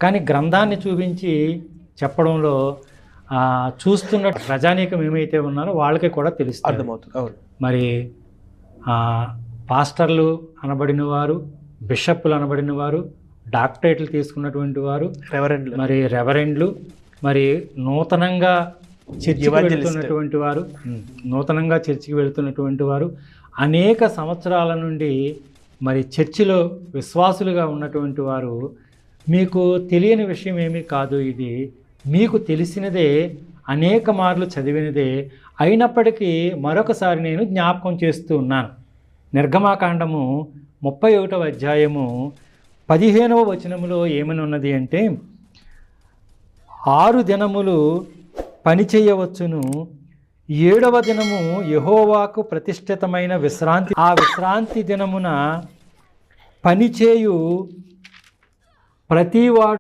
కానీ గ్రంథాన్ని చూపించి చెప్పడంలో చూస్తున్న ప్రజానీకం ఏమైతే ఉన్నారో వాళ్ళకి కూడా తెలుస్తుంది, అర్థమవుతుంది. అవును. మరి పాస్టర్లు అనబడిన వారు, బిషప్లు అనబడిన వారు, డాక్టరేట్లు తీసుకున్నటువంటి వారు, మరి రెవరెండ్లు, మరి నూతనంగా చర్చికి వెళుతున్నటువంటి వారు అనేక సంవత్సరాల నుండి మరి చర్చిలో విశ్వాసులుగా ఉన్నటువంటి వారు, మీకు తెలియని విషయం ఏమీ కాదు, ఇది మీకు తెలిసినదే, అనేక మార్లు చదివినదే, అయినప్పటికీ మరొకసారి నేను జ్ఞాపకం చేస్తూ ఉన్నాను. నిర్గమాకాండము 31వ అధ్యాయము 15వ వచనములో ఏమని ఉన్నది అంటే, 6 దినములు పని చేయవచ్చును, 7వ దినము యెహోవాకు ప్రతిష్ఠితమైన విశ్రాంతి, ఆ విశ్రాంతి దినమున పనిచేయు ప్రతివాడు